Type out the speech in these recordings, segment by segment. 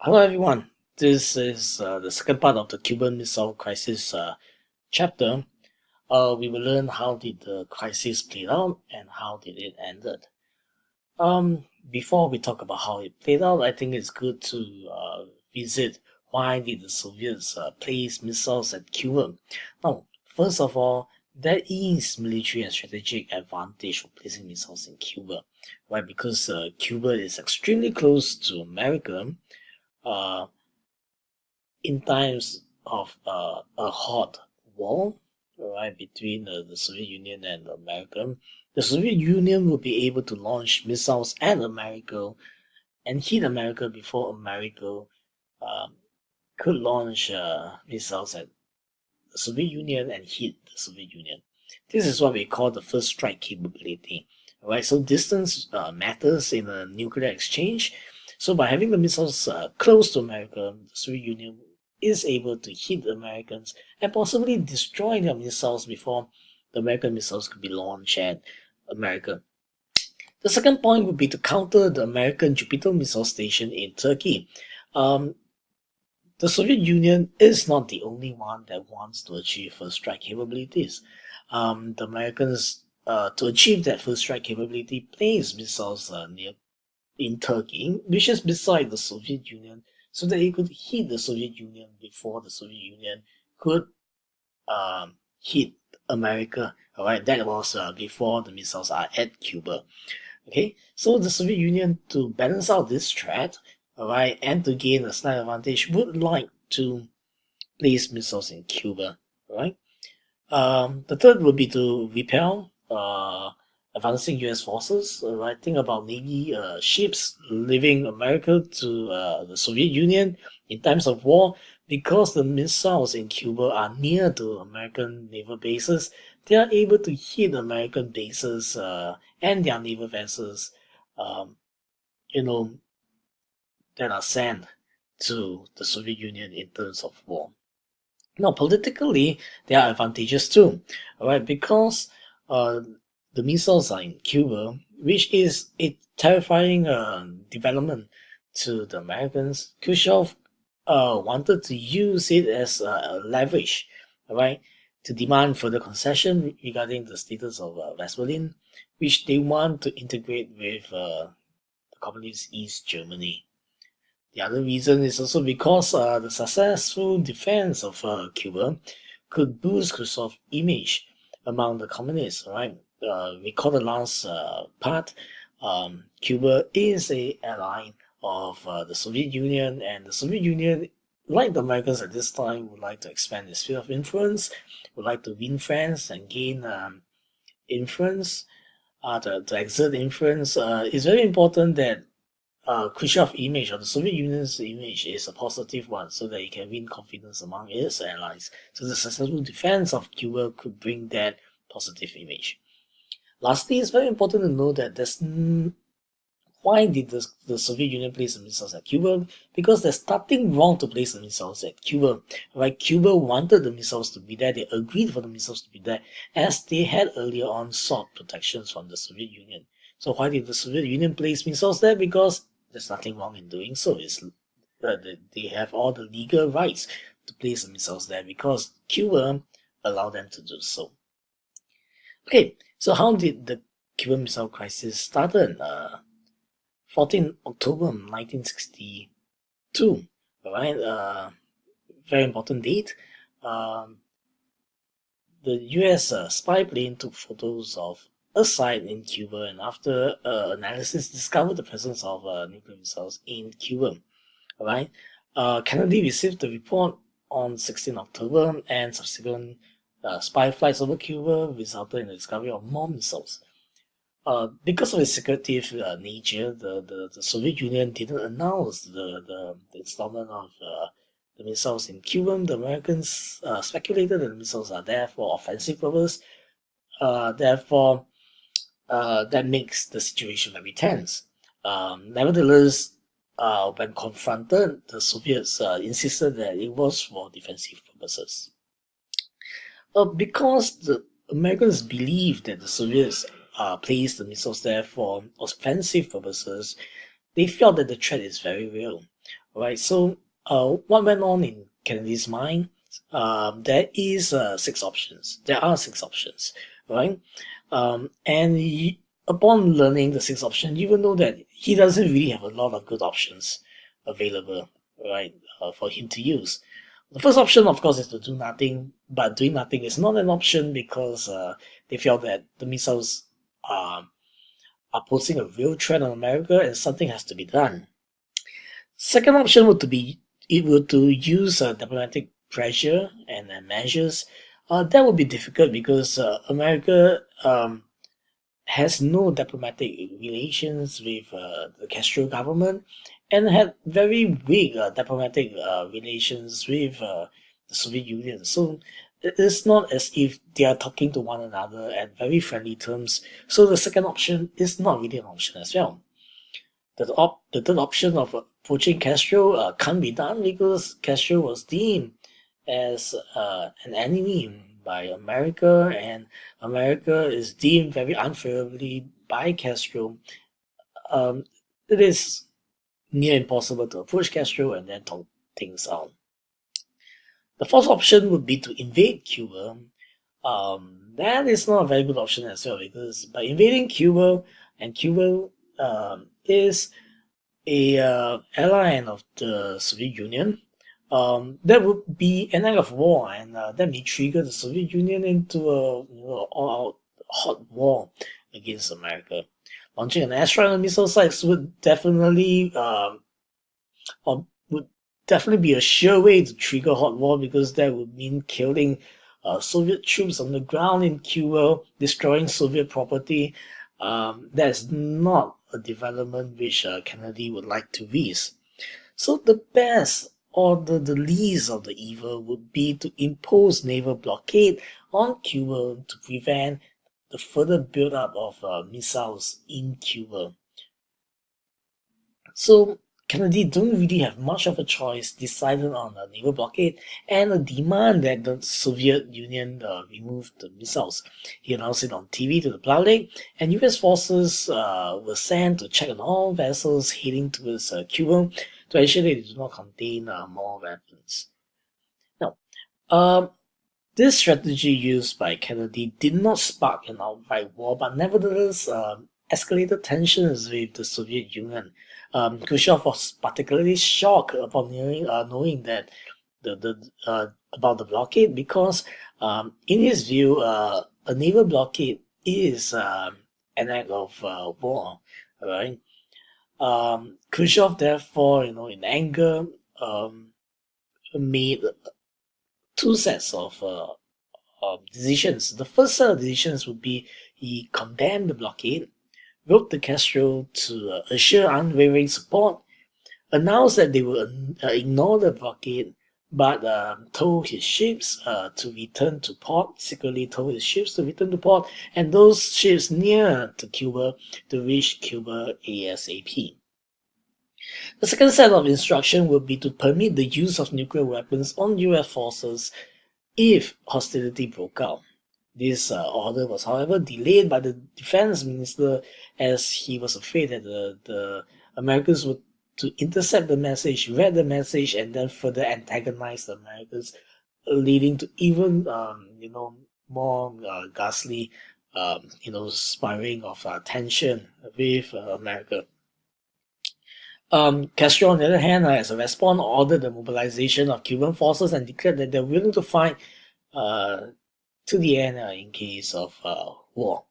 Hello, everyone. This is the second part of the Cuban Missile Crisis chapter. We will learn how did the crisis play out and how did it ended. Before we talk about how it played out, I think it's good to visit why did the Soviets place missiles at Cuba. Now, first of all, there is military and strategic advantage for placing missiles in Cuba, right? Because Cuba is extremely close to America. Uh, in times of a hot war, right, between the Soviet Union and America, the Soviet Union will be able to launch missiles at America and hit America before America um, could launch missiles at the Soviet Union and hit the Soviet Union. This is what we call the first strike capability. Right, so distance matters in a nuclear exchange. So by having the missiles close to America, the Soviet Union is able to hit the Americans and possibly destroy their missiles before the American missiles could be launched at America. The second point would be to counter the American Jupiter missile station in Turkey. Um, the Soviet Union is not the only one that wants to achieve first strike capabilities. The Americans, to achieve that first strike capability, place missiles near in Turkey, which is beside the Soviet Union, so that it could hit the Soviet Union before the Soviet Union could hit America. All right, that was before the missiles are at Cuba. Okay, so the Soviet Union, to balance out this threat, all right, and to gain a slight advantage, would like to place missiles in Cuba. All right. The third would be to repel advancing U.S. forces. Right, think about Navy ships leaving America to the Soviet Union in times of war. Because the missiles in Cuba are near to American naval bases, they are able to hit American bases and their naval vessels, um, you know, that are sent to the Soviet Union in terms of war. Now, politically, there are advantages too, all right? Because uh, the missiles are in Cuba, which is a terrifying development to the Americans. Khrushchev wanted to use it as leverage, all right, to demand further concession regarding the status of West Berlin, which they want to integrate with the communist East Germany. The other reason is also because the successful defense of Cuba could boost Khrushchev's image among the communists, right? Recall the last part. Cuba is a ally of the Soviet Union, and the Soviet Union, like the Americans at this time, would like to expand its sphere of influence, would like to win friends and gain influence, to exert influence. It's very important that Khrushchev image or the Soviet Union's image is a positive one so that it can win confidence among its allies. So the successful defense of Cuba could bring that positive image. Lastly, it's very important to know that why did the Soviet Union place the missiles at Cuba? Because there's nothing wrong to place the missiles at Cuba. Right? Cuba wanted the missiles to be there. They agreed for the missiles to be there as they had earlier on sought protections from the Soviet Union. So why did the Soviet Union place missiles there? Because there's nothing wrong in doing so. They have all the legal rights to place the missiles there because Cuba allowed them to do so. Okay, so how did the Cuban Missile Crisis started? 14 October 1962. All right, very important date. Um, the U.S. Spy plane took photos of a site in Cuba, and after analysis, discovered the presence of nuclear missiles in Cuba. All right, Kennedy received the report on 16 October, and subsequent spy flights over Cuba resulted in the discovery of more missiles. Because of its secretive nature, the Soviet Union didn't announce the installment of the missiles in Cuba. The Americans speculated that the missiles are there for offensive purpose. Therefore, that makes the situation very tense. Nevertheless, when confronted, the Soviets insisted that it was for defensive purposes. Because the Americans believed that the Soviets placed the missiles there for offensive purposes, they felt that the threat is very real. right? So what went on in Kennedy's mind? There is 6 options. There are 6 options, right? And upon learning the 6 options, you will know that he doesn't really have a lot of good options available, right, for him to use. The first option, of course, is to do nothing, but doing nothing is not an option because they felt that the missiles are posing a real threat on America and something has to be done. Second option would to be it would to use diplomatic pressure and measures. That would be difficult because America has no diplomatic relations with the Castro government and had very weak diplomatic relations with the Soviet Union. So it's not as if they are talking to one another at very friendly terms. So the second option is not really an option as well. The third option of approaching Castro can't be done because Castro was deemed as an enemy by America, and America is deemed very unfavorably by Castro. It is near impossible to approach Castro and then talk things out. The fourth option would be to invade Cuba. That is not a very good option as well because by invading Cuba, and Cuba is a ally of the Soviet Union, that would be an act of war, and that may trigger the Soviet Union into a all-out hot war against America. Launching an airstrike on missile sites would definitely or would definitely be a sure way to trigger hot war because that would mean killing Soviet troops on the ground in Cuba, destroying Soviet property. That's not a development which Kennedy would like to risk. So the best or the least of the evil would be to impose naval blockade on Cuba to prevent the further build-up of missiles in Cuba. So Kennedy don't really have much of a choice, decided on a naval blockade and a demand that the Soviet Union remove the missiles. He announced it on TV to the public, and US forces were sent to check on all vessels heading towards Cuba to ensure they do not contain more weapons. Now, this strategy used by Kennedy did not spark an outright war, but nevertheless escalated tensions with the Soviet Union. Khrushchev was particularly shocked upon knowing that about the blockade because, in his view, a naval blockade is an act of war, right? Khrushchev, therefore, in anger, made 2 sets of decisions. The first set of decisions would be he condemned the blockade, wrote to Castro to assure unwavering support, announced that they will ignore the blockade, but told his ships to return to port, secretly told his ships to return to port, and those ships near to Cuba to reach Cuba ASAP. The second set of instructions will be to permit the use of nuclear weapons on US forces if hostility broke out. This order was, however, delayed by the defense minister as he was afraid that the Americans would to intercept the message, read the message, and then further antagonize the Americans, leading to even more ghastly sparring of tension with America. Castro, on the other hand, as a response, ordered the mobilization of Cuban forces and declared that they're willing to fight to the end in case of war.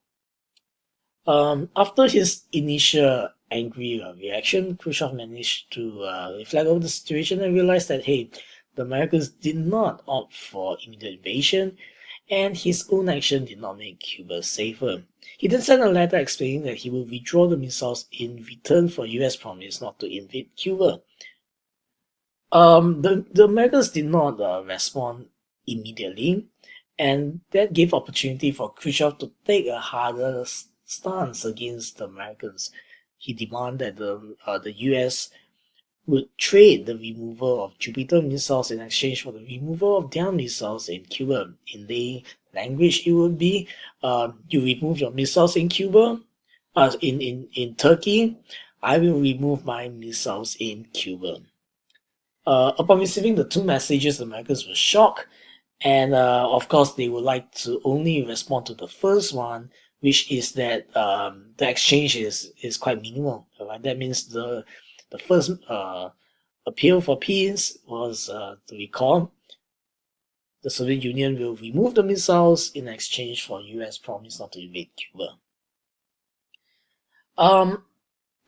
After his initial angry reaction, Khrushchev managed to reflect over the situation and realized that, hey, the Americans did not opt for immediate invasion, and his own action did not make Cuba safer. He then sent a letter explaining that he would withdraw the missiles in return for US promise not to invade Cuba. The Americans did not respond immediately, and that gave opportunity for Khrushchev to take a harder stance against the Americans. He demanded that the US would trade the removal of Jupiter missiles in exchange for the removal of their missiles in Cuba. In the language, it would be you remove your missiles in Cuba, in Turkey, I will remove my missiles in Cuba. Upon receiving the two messages, the Americans were shocked, and of course, they would like to only respond to the first one, which is that the exchange is quite minimal. Right? That means the first appeal for peace was to recall the Soviet Union will remove the missiles in exchange for U.S. promise not to invade Cuba.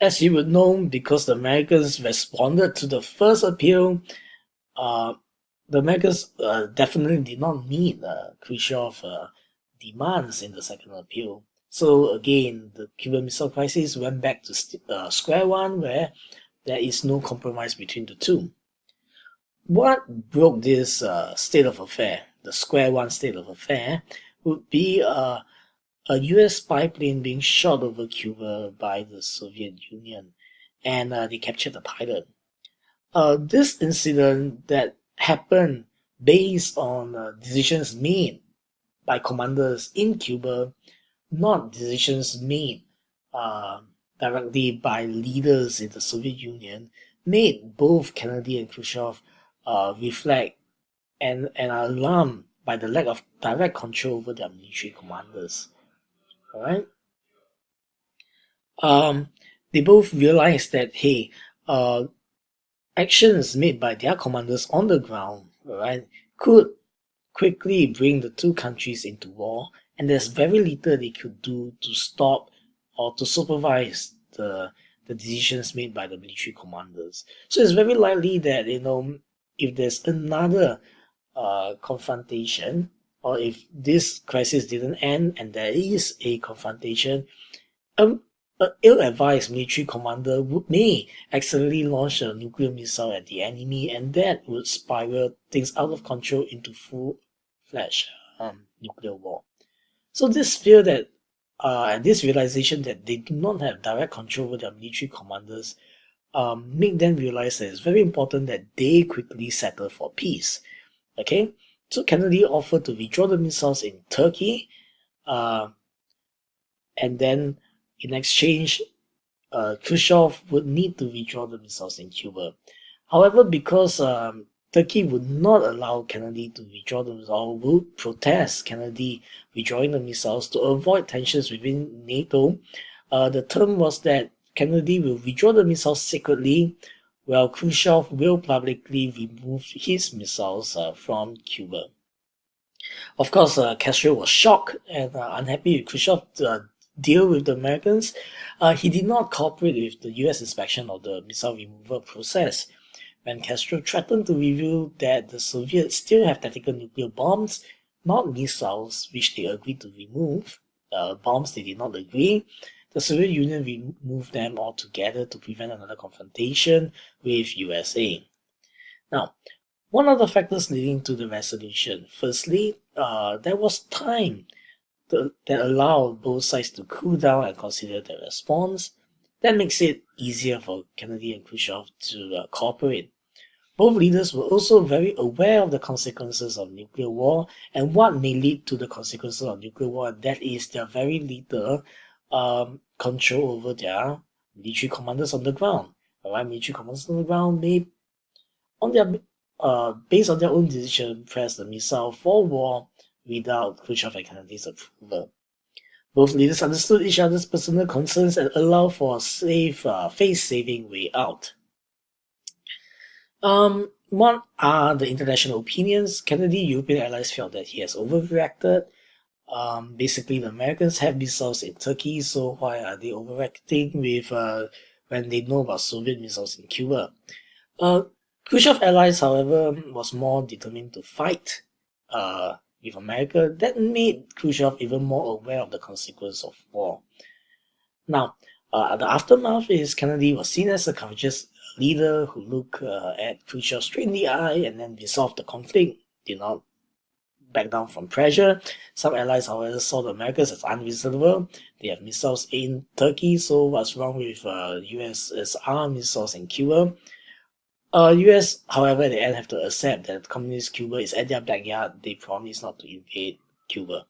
As you would know, because the Americans responded to the first appeal, uh, the Americans definitely did not meet Khrushchev's demands in the second appeal. So again, the Cuban Missile Crisis went back to square one, where there is no compromise between the two. What broke this state of affair, the square one state of affair, would be a US spy plane being shot over Cuba by the Soviet Union, and they captured the pilot. This incident that happened based on decisions made by commanders in Cuba, not decisions made uh, directly by leaders in the Soviet Union, made both Kennedy and Khrushchev reflect and are alarmed by the lack of direct control over their military commanders. All right. Um, they both realized that hey, uh, actions made by their commanders on the ground, all right, could quickly bring the two countries into war, and there's very little they could do to stop or to supervise the decisions made by the military commanders. So it's very likely that if there's another confrontation, or if this crisis didn't end and there is a confrontation, um, an ill-advised military commander may accidentally launch a nuclear missile at the enemy, and that would spiral things out of control into full-fledged nuclear war. So this fear that and this realization that they do not have direct control over their military commanders make them realize that it's very important that they quickly settle for peace. Okay, so Kennedy offered to withdraw the missiles in Turkey, uh, and then in exchange, Khrushchev would need to withdraw the missiles in Cuba. However, because Turkey would not allow Kennedy to withdraw the missiles, or would protest Kennedy withdrawing the missiles to avoid tensions within NATO, the term was that Kennedy will withdraw the missiles secretly, while Khrushchev will publicly remove his missiles from Cuba. Of course, Castro was shocked and unhappy with Khrushchev's deal with the Americans. He did not cooperate with the US inspection of the missile removal process. When Castro threatened to reveal that the Soviets still have tactical nuclear bombs, not missiles, which they agreed to remove, bombs they did not agree, the Soviet Union removed them altogether to prevent another confrontation with USA. Now, what are the factors leading to the resolution? Firstly, there was time that allowed both sides to cool down and consider their response. That makes it easier for Kennedy and Khrushchev to cooperate. Both leaders were also very aware of the consequences of nuclear war and what may lead to the consequences of nuclear war, and that is their very little control over their military commanders on the ground. Alright, military commanders on the ground may, on their based on their own decision, press the missile for war without Khrushchev and Kennedy's approval. Both leaders understood each other's personal concerns and allowed for a safe, face-saving way out. What are the international opinions? Kennedy European allies felt that he has overreacted. Basically, the Americans have missiles in Turkey, so why are they overreacting with when they know about Soviet missiles in Cuba? Khrushchev allies, however, was more determined to fight with America. That made Khrushchev even more aware of the consequence of war. Now, the aftermath is Kennedy was seen as a courageous leader who looked at Khrushchev straight in the eye and then resolved the conflict, did not back down from pressure. Some allies, however, saw the Americans as unreasonable. They have missiles in Turkey, so what's wrong with USSR missiles in Cuba? US, however, at the end have to accept that communist Cuba is at their backyard. They promise not to invade Cuba.